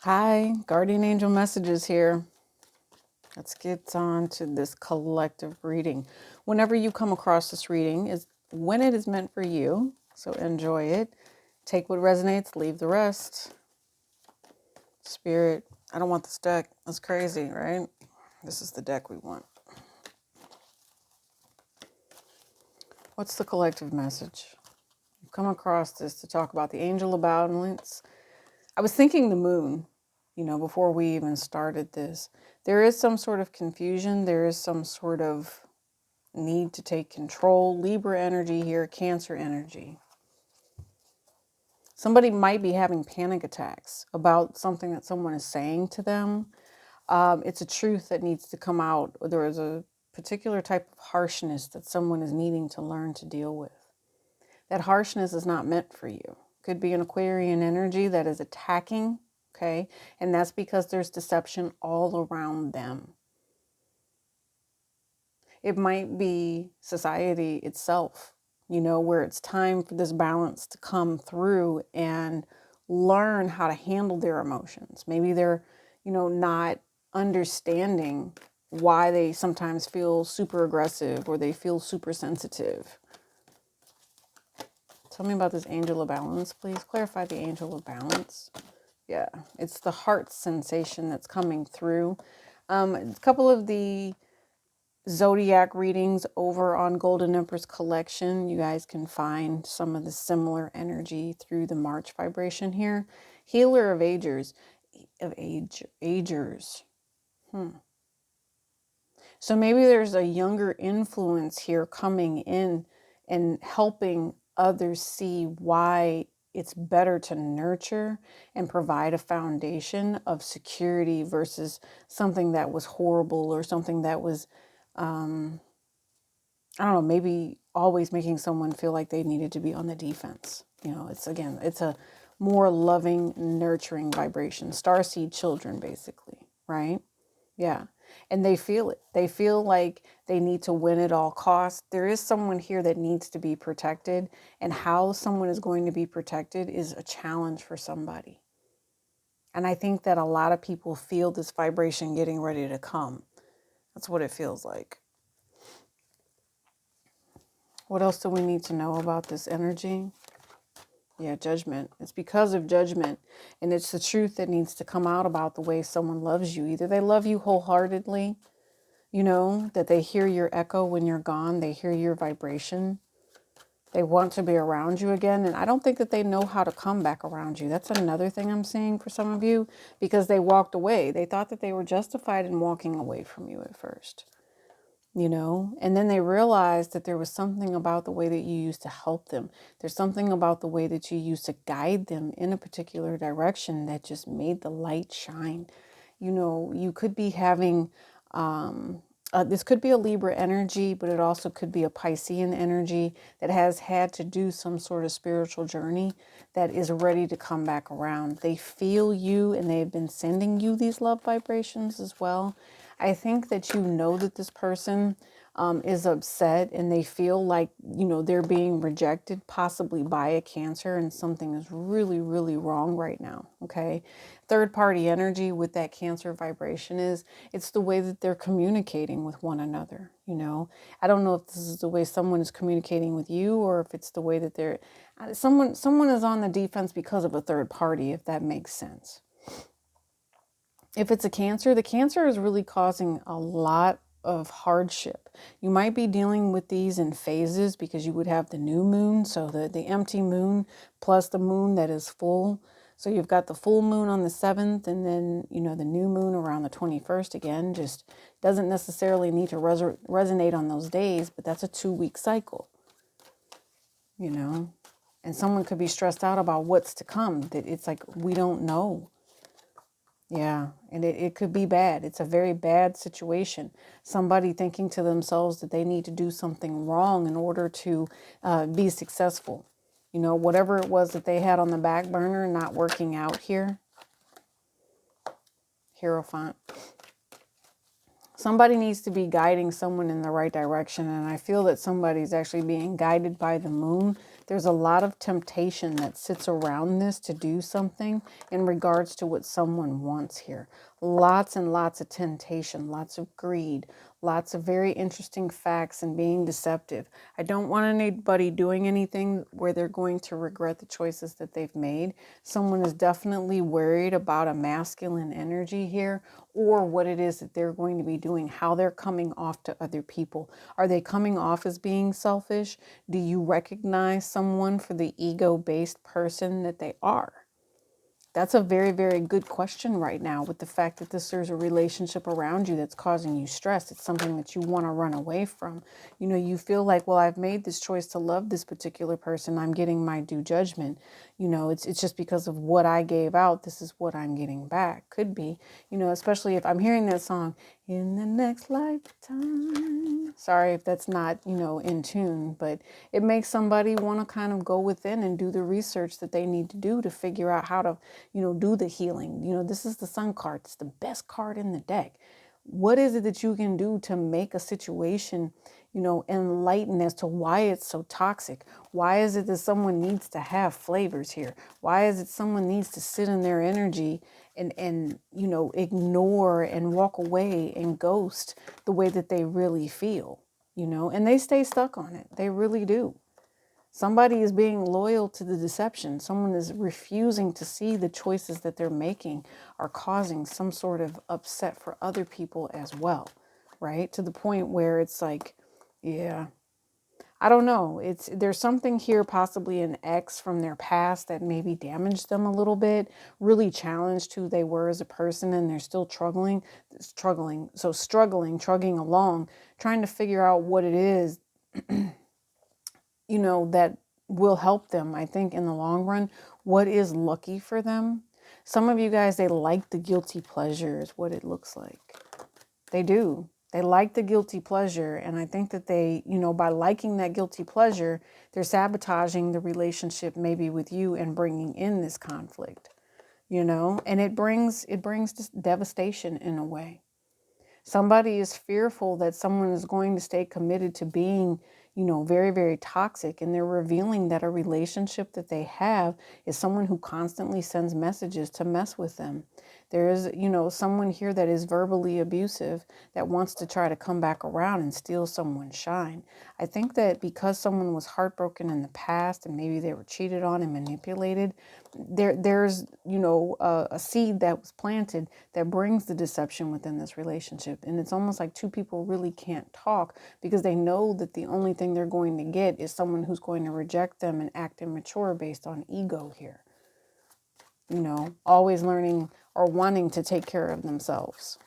Hi, guardian angel messages here. Let's get on to this collective reading. Whenever you come across this reading is when it is meant for you. So enjoy it. Take what resonates, leave the rest. Spirit, I don't want this deck. That's crazy, right? This is the deck we want. What's the collective message? I've come across this to talk about the angel of balance. I was thinking the moon, before we even started this. There is some sort of confusion. There is some sort of need to take control. Libra energy here, Cancer energy. Somebody might be having panic attacks about something that someone is saying to them. It's a truth that needs to come out. There is a particular type of harshness that someone is needing to learn to deal with. That harshness is not meant for you. Could be an Aquarian energy that is attacking, okay? And that's because there's deception all around them. It might be society itself, where it's time for this balance to come through and learn how to handle their emotions. Maybe they're, not understanding why they sometimes feel super aggressive or they feel super sensitive. Tell me about this angel of balance, please. Clarify the angel of balance. Yeah, it's the heart sensation that's coming through. A couple of the zodiac readings over on Golden Empress Collection. You guys can find some of the similar energy through the March vibration here. Healer of agers. So maybe there's a younger influence here coming in and helping others see why it's better to nurture and provide a foundation of security versus something that was horrible or something that was, I don't know, maybe always making someone feel like they needed to be on the defense. It's a more loving, nurturing vibration. Starseed children, basically, right? Yeah. And they feel it. They feel like they need to win at all costs. There is someone here that needs to be protected. And how someone is going to be protected is a challenge for somebody. And I think that a lot of people feel this vibration getting ready to come. That's what it feels like. What else do we need to know about this energy? Yeah, judgment. It's because of judgment. And it's the truth that needs to come out about the way someone loves you. Either they love you wholeheartedly, that they hear your echo when you're gone. They hear your vibration. They want to be around you again. And I don't think that they know how to come back around you. That's another thing I'm seeing for some of you, because they walked away. They thought that they were justified in walking away from you at first, and then they realized that there was something about the way that you used to help them. There's something about the way that you used to guide them in a particular direction that just made the light shine. You could be having, this could be a Libra energy, but it also could be a Piscean energy that has had to do some sort of spiritual journey that is ready to come back around. They feel you and they've been sending you these love vibrations as well. I think that that this person is upset and they feel like, they're being rejected possibly by a Cancer, and something is really, really wrong right now. Okay. Third party energy with that Cancer vibration it's the way that they're communicating with one another. I don't know if this is the way someone is communicating with you, or if it's the way that someone is on the defense because of a third party, if that makes sense. If it's a Cancer, the Cancer is really causing a lot of hardship. You might be dealing with these in phases, because you would have the new moon, so the empty moon plus the moon that is full. So you've got the full moon on the 7th, and then, the new moon around the 21st again. Just doesn't necessarily need to resonate on those days, but that's a 2-week cycle, And someone could be stressed out about what's to come. That it's like, we don't know. Yeah, and it could be bad. It's a very bad situation. Somebody thinking to themselves that they need to do something wrong in order to be successful. Whatever it was that they had on the back burner not working out here. Hierophant. Somebody needs to be guiding someone in the right direction, and I feel that somebody's actually being guided by the moon There's a lot of temptation that sits around this to do something in regards to what someone wants here. Lots and lots of temptation, lots of greed, lots of very interesting facts and being deceptive. I don't want anybody doing anything where they're going to regret the choices that they've made. Someone is definitely worried about a masculine energy here, or what it is that they're going to be doing, how they're coming off to other people. Are they coming off as being selfish? Do you recognize someone for the ego-based person that they are? That's a very, very good question right now, with the fact that there's a relationship around you that's causing you stress. It's something that you want to run away from. You know, you feel like, well, I've made this choice to love this particular person. I'm getting my due judgment. You know, it's just because of what I gave out. This is what I'm getting back. Could be, you know, especially if I'm hearing that song, in the next lifetime. Sorry if that's not, you know, in tune, but it makes somebody want to kind of go within and do the research that they need to do to figure out how to, you know, do the healing. You know, this is the Sun card. It's the best card in the deck. What is it that you can do to make a situation, you know, enlighten as to why it's so toxic? Why is it that someone needs to have flavors here? Why is it someone needs to sit in their energy and you know, ignore and walk away and ghost the way that they really feel, you know, and they stay stuck on it. They really do. Somebody is being loyal to the deception. Someone is refusing to see the choices that they're making are causing some sort of upset for other people as well, right? To the point where it's like, yeah, I don't know. There's something here, possibly an ex from their past that maybe damaged them a little bit, really challenged who they were as a person, and they're still struggling along, trying to figure out what it is, you know, that will help them, I think, in the long run. What is lucky for them? Some of you guys, they like the guilty pleasure is what it looks like. They do. They like the guilty pleasure. And I think that they, you know, by liking that guilty pleasure, they're sabotaging the relationship maybe with you and bringing in this conflict, you know, and it brings this devastation in a way. Somebody is fearful that someone is going to stay committed to being, you know, very, very toxic. And they're revealing that a relationship that they have is someone who constantly sends messages to mess with them. There is, you know, someone here that is verbally abusive that wants to try to come back around and steal someone's shine. I think that because someone was heartbroken in the past and maybe they were cheated on and manipulated, there's, you know, a seed that was planted that brings the deception within this relationship. And it's almost like two people really can't talk because they know that the only thing they're going to get is someone who's going to reject them and act immature based on ego here. You know, always learning or wanting to take care of themselves.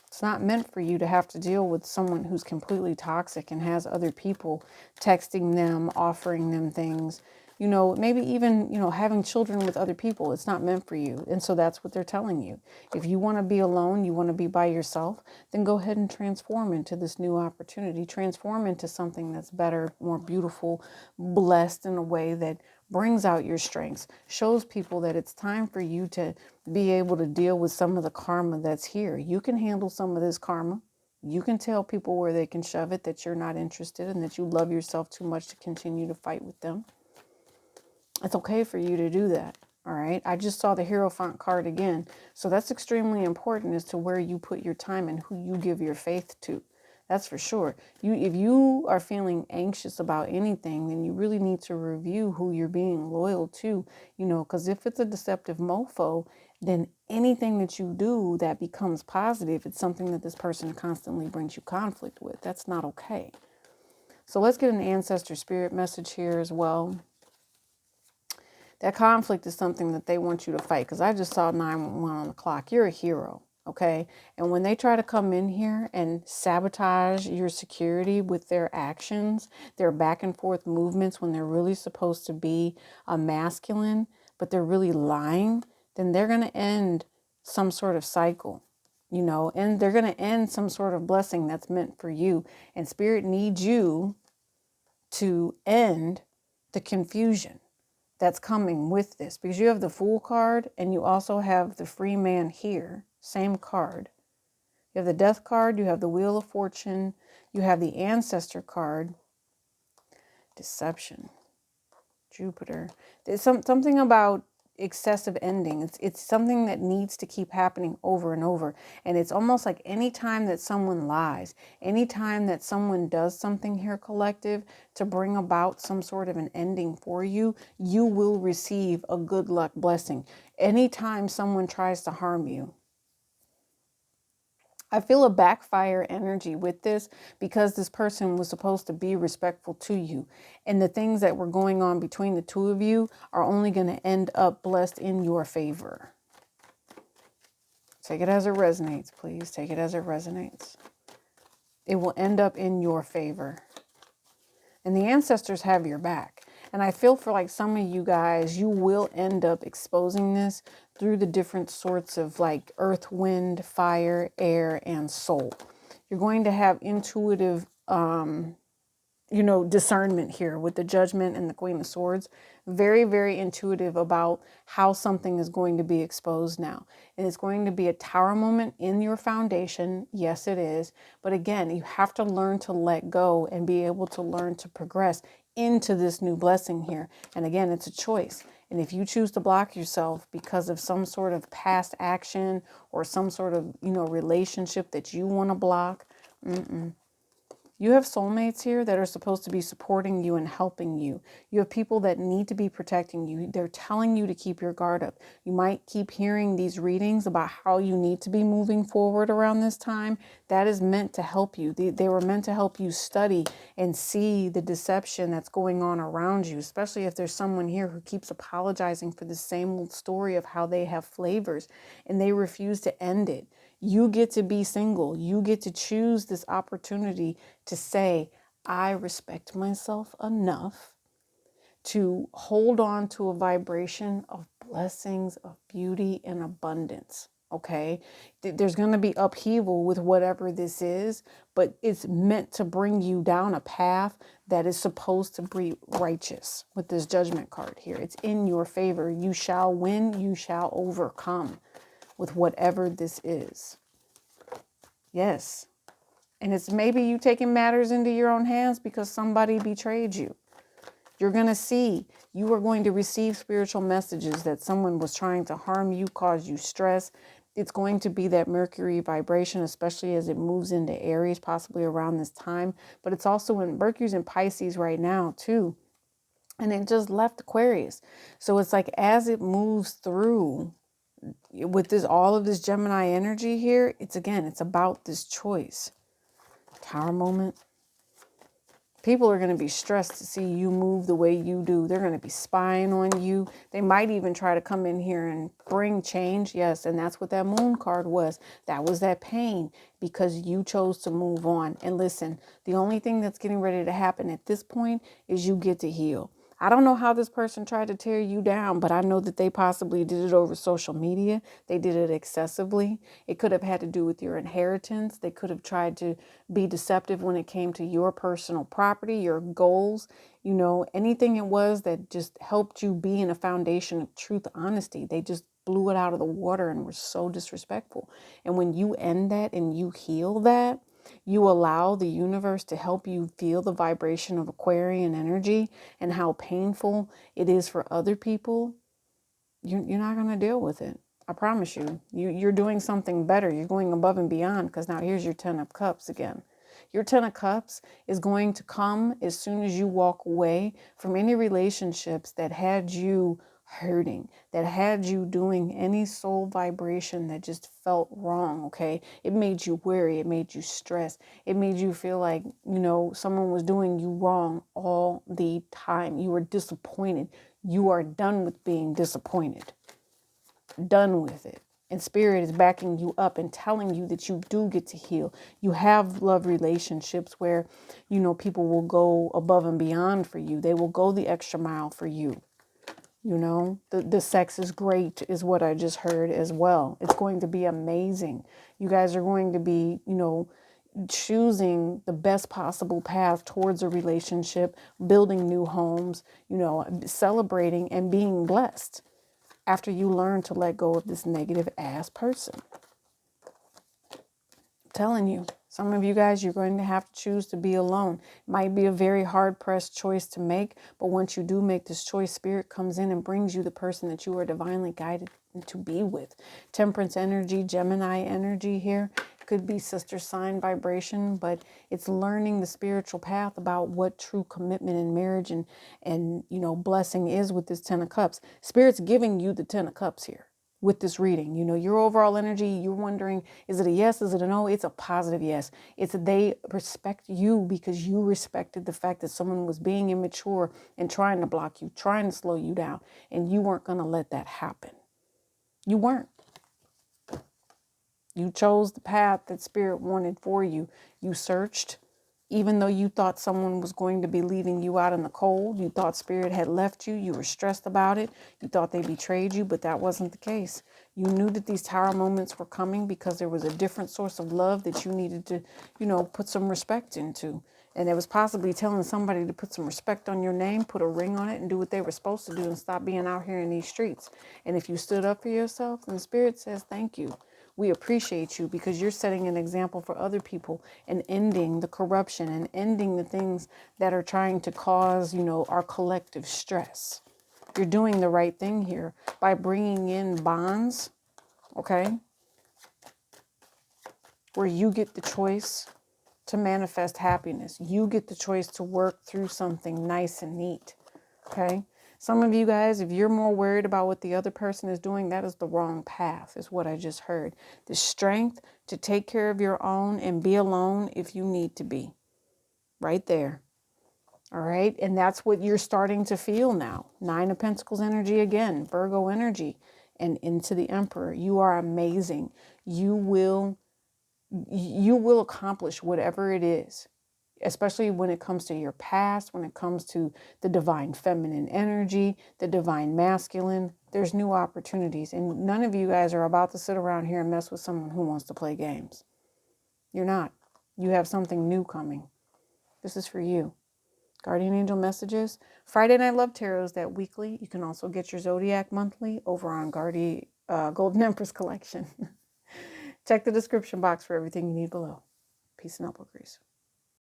It's not meant for you to have to deal with someone who's completely toxic and has other people texting them, offering them things, you know, maybe even, you know, having children with other people. It's not meant for you. And so that's what they're telling you. If you want to be alone, you want to be by yourself, then go ahead and transform into this new opportunity. Transform into something that's better, more beautiful, blessed in a way that brings out your strengths, shows people that it's time for you to be able to deal with some of the karma that's here. You can handle some of this karma. You can tell people where they can shove it, that you're not interested and that you love yourself too much to continue to fight with them. It's okay for you to do that. All right. I just saw the Hierophant card again. So that's extremely important as to where you put your time and who you give your faith to. That's for sure. If you are feeling anxious about anything, then you really need to review who you're being loyal to, you know, because if it's a deceptive mofo, then anything that you do that becomes positive, it's something that this person constantly brings you conflict with. That's not okay. So let's get an ancestor spirit message here as well. That conflict is something that they want you to fight, because I just saw 911 on the clock. You're a hero. Okay. And when they try to come in here and sabotage your security with their actions, their back and forth movements, when they're really supposed to be a masculine, but they're really lying, then they're going to end some sort of cycle, you know, and they're going to end some sort of blessing that's meant for you. And spirit needs you to end the confusion that's coming with this, because you have the Fool card and you also have the Free Man here. Same card. You have the Death card, you have the Wheel of Fortune, you have the Ancestor card, Deception. Jupiter. There's something about excessive ending. It's something that needs to keep happening over and over. And it's almost like any time that someone lies, any time that someone does something here, collective, to bring about some sort of an ending for you, you will receive a good luck blessing. Anytime someone tries to harm you, I feel a backfire energy with this because this person was supposed to be respectful to you. And the things that were going on between the two of you are only going to end up blessed in your favor. Take it as it resonates, please. Take it as it resonates. It will end up in your favor. And the ancestors have your back. And I feel for like some of you guys, you will end up exposing this through the different sorts of like earth, wind, fire, air, and soul. You're going to have intuitive, discernment here with the Judgment and the Queen of Swords. Very, very intuitive about how something is going to be exposed now. And it's going to be a tower moment in your foundation. Yes, it is. But again, you have to learn to let go and be able to learn to progress into this new blessing here. And again, it's a choice. And if you choose to block yourself because of some sort of past action or some sort of, relationship that you want to block, you have soulmates here that are supposed to be supporting you and helping you. You have people that need to be protecting you. They're telling you to keep your guard up. You might keep hearing these readings about how you need to be moving forward around this time. That is meant to help you. They were meant to help you study and see the deception that's going on around you, especially if there's someone here who keeps apologizing for the same old story of how they have flavors and they refuse to end it. You get to be single. You get to choose this opportunity to say, I respect myself enough to hold on to a vibration of blessings, of beauty, and abundance. Okay, there's going to be upheaval with whatever this is, but it's meant to bring you down a path that is supposed to be righteous with this Judgment card here. It's in your favor. You shall win. You shall overcome with whatever this is. Yes. And it's maybe you taking matters into your own hands because somebody betrayed you. You're going to see, you are going to receive spiritual messages that someone was trying to harm you, cause you stress. It's going to be that Mercury vibration, especially as it moves into Aries, possibly around this time. But it's also in Mercury's in Pisces right now, too. And it just left Aquarius. So it's like as it moves through with this, all of this Gemini energy here, it's about this choice. Tower moment. People are going to be stressed to see you move the way you do. They're going to be spying on you. They might even try to come in here and bring change. Yes, and that's what that Moon card was. That was that pain because you chose to move on. And listen, the only thing that's getting ready to happen at this point is you get to heal. I don't know how this person tried to tear you down, but I know that they possibly did it over social media. They did it excessively. It could have had to do with your inheritance. They could have tried to be deceptive when it came to your personal property, your goals, anything it was that just helped you be in a foundation of truth, honesty. They just blew it out of the water and were so disrespectful. And when you end that and you heal that, you allow the universe to help you feel the vibration of Aquarian energy and how painful it is for other people. You're not going to deal with it. I promise you. You're doing something better. You're going above and beyond because now here's your 10 of Cups again. Your 10 of Cups is going to come as soon as you walk away from any relationships that had you hurting, that had you doing any soul vibration that just felt wrong, okay? It made you worry. It made you stress. It made you feel like, someone was doing you wrong all the time. You were disappointed. You are done with being disappointed. Done with it. And Spirit is backing you up and telling you that you do get to heal. You have love relationships where, people will go above and beyond for you. They will go the extra mile for you. The sex is great is what I just heard as well. It's going to be amazing. You guys are going to be, choosing the best possible path towards a relationship, building new homes, celebrating and being blessed after you learn to let go of this negative ass person. telling you, some of you guys, you're going to have to choose to be alone. It might be a very hard-pressed choice to make, but once you do make this choice, Spirit comes in and brings you the person that you are divinely guided to be with. Temperance energy, Gemini energy here. It could be sister sign vibration, but it's learning the spiritual path about what true commitment in marriage and you know, blessing is with this 10 of Cups. Spirit's giving you the 10 of Cups here with this reading. You know, your overall energy, you're wondering, is it a yes? Is it a no? It's a positive yes. It's a, they respect you because you respected the fact that someone was being immature and trying to block you, trying to slow you down. And you weren't going to let that happen. You weren't. You chose the path that Spirit wanted for you. You searched. Even though you thought someone was going to be leaving you out in the cold, you thought Spirit had left you, you were stressed about it, you thought they betrayed you, but that wasn't the case. You knew that these tower moments were coming because there was a different source of love that you needed to, you know, put some respect into. And it was possibly telling somebody to put some respect on your name, put a ring on it, and do what they were supposed to do and stop being out here in these streets. And if you stood up for yourself, then Spirit says, thank you. We appreciate you because you're setting an example for other people and ending the corruption and ending the things that are trying to cause, you know, our collective stress. You're doing the right thing here by bringing in bonds, okay, where you get the choice to manifest happiness. You get the choice to work through something nice and neat, okay? Some of you guys, if you're more worried about what the other person is doing, that is the wrong path, is what I just heard. The strength to take care of your own and be alone if you need to be. Right there. All right? And that's what you're starting to feel now. 9 of Pentacles energy again, Virgo energy, and into the Emperor. You are amazing. You will accomplish whatever it is, especially when it comes to your past, when it comes to the divine feminine energy, the divine masculine. There's new opportunities. And none of you guys are about to sit around here and mess with someone who wants to play games. You're not. You have something new coming. This is for you. Guardian Angel messages. Friday Night Love Tarot is that weekly. You can also get your Zodiac monthly over on Golden Empress Collection. Check the description box for everything you need below. Peace and elbow grease.